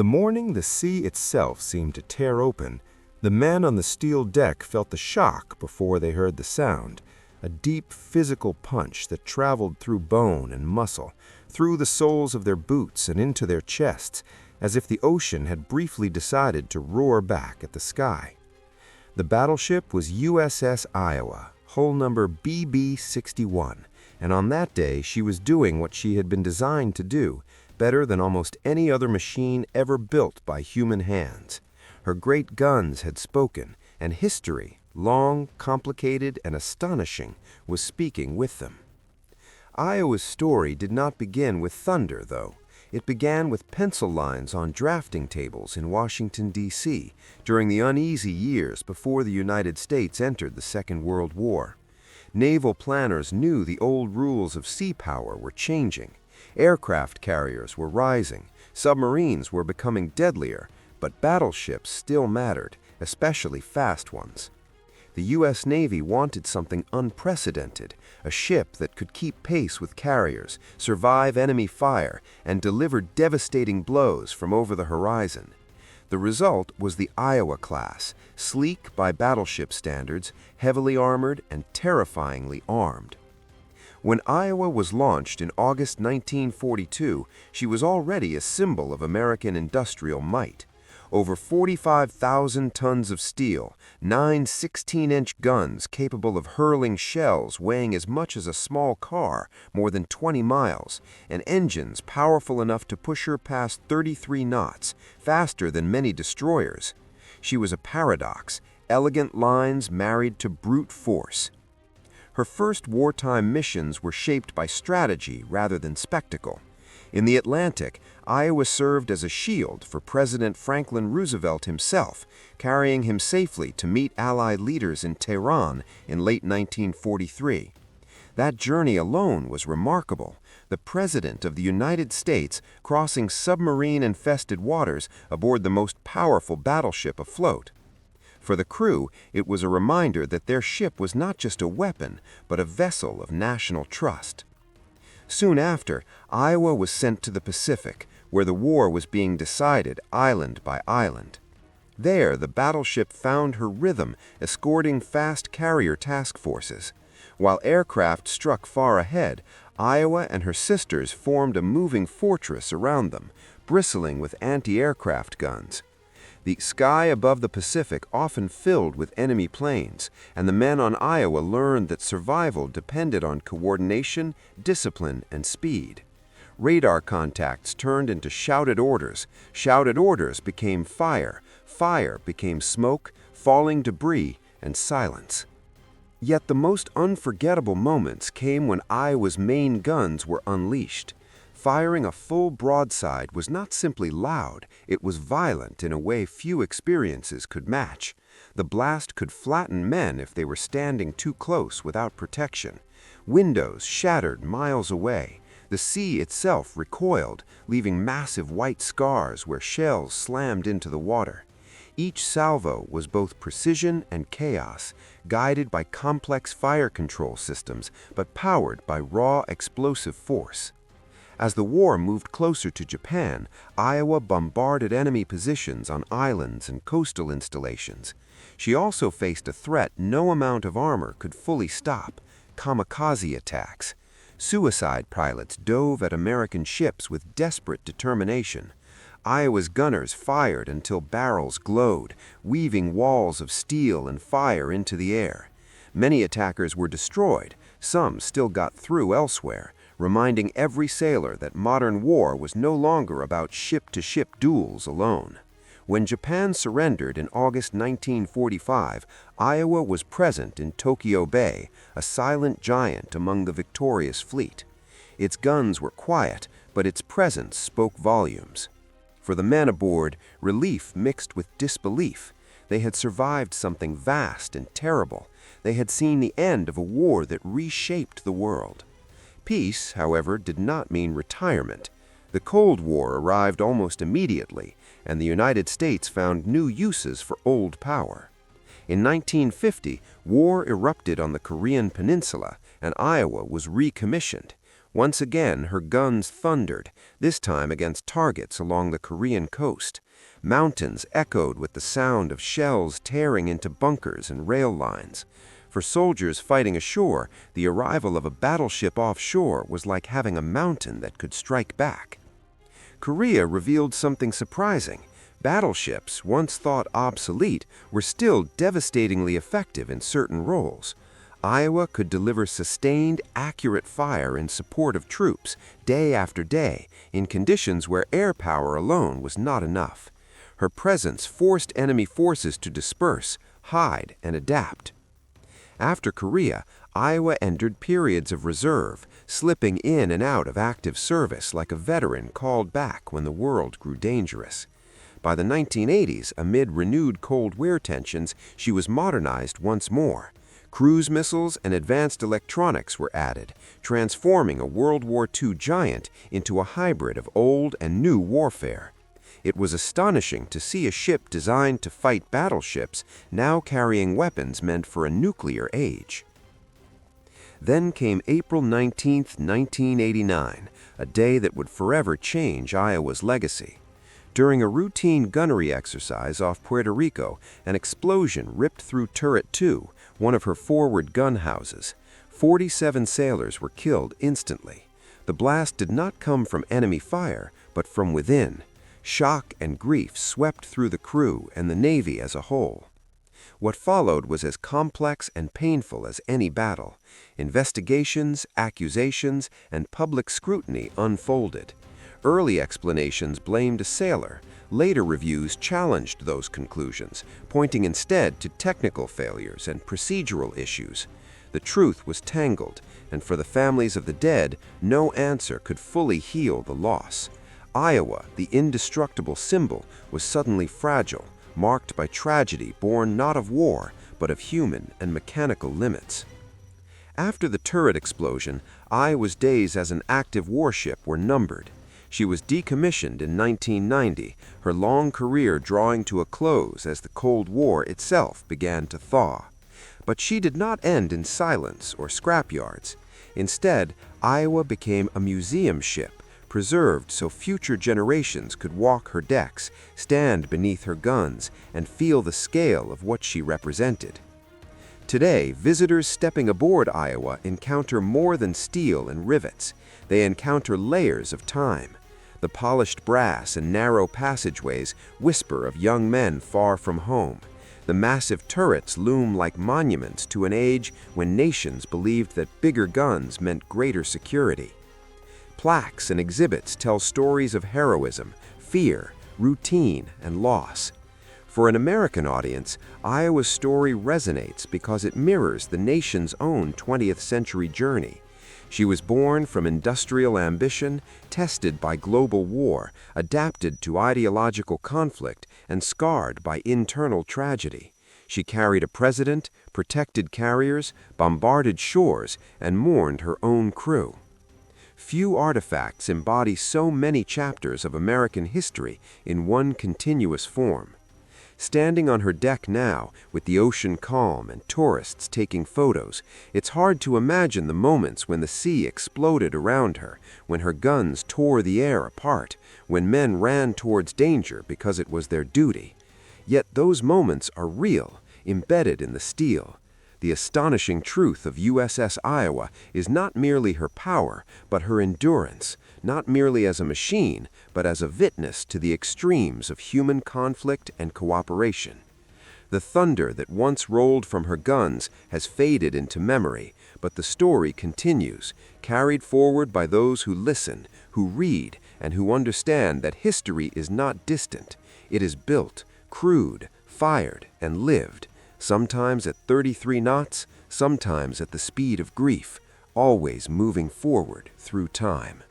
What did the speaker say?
The morning the sea itself seemed to tear open, the men on the steel deck felt the shock before they heard the sound, a deep physical punch that traveled through bone and muscle, through the soles of their boots and into their chests, as if the ocean had briefly decided to roar back at the sky. The battleship was USS Iowa, hull number BB-61, and on that day she was doing what she had been designed to do, better than almost any other machine ever built by human hands. Her great guns had spoken, and history, long, complicated, and astonishing, was speaking with them. Iowa's story did not begin with thunder, though. It began with pencil lines on drafting tables in Washington, D.C., during the uneasy years before the United States entered the Second World War. Naval planners knew the old rules of sea power were changing. Aircraft carriers were rising, submarines were becoming deadlier, but battleships still mattered, especially fast ones. The U.S. Navy wanted something unprecedented, a ship that could keep pace with carriers, survive enemy fire, and deliver devastating blows from over the horizon. The result was the Iowa class, sleek by battleship standards, heavily armored, and terrifyingly armed. When Iowa was launched in August 1942, she was already a symbol of American industrial might. Over 45,000 tons of steel, 9 16-inch guns capable of hurling shells weighing as much as a small car, more than 20 miles, and engines powerful enough to push her past 33 knots, faster than many destroyers. She was a paradox, elegant lines married to brute force. Her first wartime missions were shaped by strategy rather than spectacle. In the Atlantic, Iowa served as a shield for President Franklin Roosevelt himself, carrying him safely to meet Allied leaders in Tehran in late 1943. That journey alone was remarkable. The President of the United States crossing submarine-infested waters aboard the most powerful battleship afloat. For the crew, it was a reminder that their ship was not just a weapon, but a vessel of national trust. Soon after, Iowa was sent to the Pacific, where the war was being decided island by island. There, the battleship found her rhythm, escorting fast carrier task forces. While aircraft struck far ahead, Iowa and her sisters formed a moving fortress around them, bristling with anti-aircraft guns. The sky above the Pacific often filled with enemy planes, and the men on Iowa learned that survival depended on coordination, discipline, and speed. Radar contacts turned into shouted orders became fire, fire became smoke, falling debris, and silence. Yet the most unforgettable moments came when Iowa's main guns were unleashed. Firing a full broadside was not simply loud, it was violent in a way few experiences could match. The blast could flatten men if they were standing too close without protection. Windows shattered miles away. The sea itself recoiled, leaving massive white scars where shells slammed into the water. Each salvo was both precision and chaos, guided by complex fire control systems, but powered by raw explosive force. As the war moved closer to Japan, Iowa bombarded enemy positions on islands and coastal installations. She also faced a threat no amount of armor could fully stop: kamikaze attacks. Suicide pilots dove at American ships with desperate determination. Iowa's gunners fired until barrels glowed, weaving walls of steel and fire into the air. Many attackers were destroyed, some still got through elsewhere, reminding every sailor that modern war was no longer about ship-to-ship duels alone. When Japan surrendered in August 1945, Iowa was present in Tokyo Bay, a silent giant among the victorious fleet. Its guns were quiet, but its presence spoke volumes. For the men aboard, relief mixed with disbelief. They had survived something vast and terrible. They had seen the end of a war that reshaped the world. Peace, however, did not mean retirement. The Cold War arrived almost immediately, and the United States found new uses for old power. In 1950, war erupted on the Korean Peninsula, and Iowa was recommissioned. Once again, her guns thundered, this time against targets along the Korean coast. Mountains echoed with the sound of shells tearing into bunkers and rail lines. For soldiers fighting ashore, the arrival of a battleship offshore was like having a mountain that could strike back. Korea revealed something surprising. Battleships, once thought obsolete, were still devastatingly effective in certain roles. Iowa could deliver sustained, accurate fire in support of troops, day after day, in conditions where air power alone was not enough. Her presence forced enemy forces to disperse, hide, and adapt. After Korea, Iowa entered periods of reserve, slipping in and out of active service like a veteran called back when the world grew dangerous. By the 1980s, amid renewed Cold War tensions, she was modernized once more. Cruise missiles and advanced electronics were added, transforming a World War II giant into a hybrid of old and new warfare. It was astonishing to see a ship designed to fight battleships now carrying weapons meant for a nuclear age. Then came April 19, 1989, a day that would forever change Iowa's legacy. During a routine gunnery exercise off Puerto Rico, an explosion ripped through Turret 2, one of her forward gun houses. 47 sailors were killed instantly. The blast did not come from enemy fire, but from within. Shock and grief swept through the crew and the Navy as a whole. What followed was as complex and painful as any battle. Investigations, accusations, and public scrutiny unfolded. Early explanations blamed a sailor. Later reviews challenged those conclusions, pointing instead to technical failures and procedural issues. The truth was tangled, and for the families of the dead, no answer could fully heal the loss. Iowa, the indestructible symbol, was suddenly fragile, marked by tragedy born not of war, but of human and mechanical limits. After the turret explosion, Iowa's days as an active warship were numbered. She was decommissioned in 1990, her long career drawing to a close as the Cold War itself began to thaw. But she did not end in silence or scrapyards. Instead, Iowa became a museum ship, preserved so future generations could walk her decks, stand beneath her guns, and feel the scale of what she represented. Today, visitors stepping aboard Iowa encounter more than steel and rivets. They encounter layers of time. The polished brass and narrow passageways whisper of young men far from home. The massive turrets loom like monuments to an age when nations believed that bigger guns meant greater security. Plaques and exhibits tell stories of heroism, fear, routine, and loss. For an American audience, Iowa's story resonates because it mirrors the nation's own 20th century journey. She was born from industrial ambition, tested by global war, adapted to ideological conflict, and scarred by internal tragedy. She carried a president, protected carriers, bombarded shores, and mourned her own crew. Few artifacts embody so many chapters of American history in one continuous form. Standing on her deck now, with the ocean calm and tourists taking photos, it's hard to imagine the moments when the sea exploded around her, when her guns tore the air apart, when men ran towards danger because it was their duty. Yet those moments are real, embedded in the steel. The astonishing truth of USS Iowa is not merely her power, but her endurance, not merely as a machine, but as a witness to the extremes of human conflict and cooperation. The thunder that once rolled from her guns has faded into memory, but the story continues, carried forward by those who listen, who read, and who understand that history is not distant. It is built, crewed, fired, and lived, sometimes at 33 knots, sometimes at the speed of grief, always moving forward through time.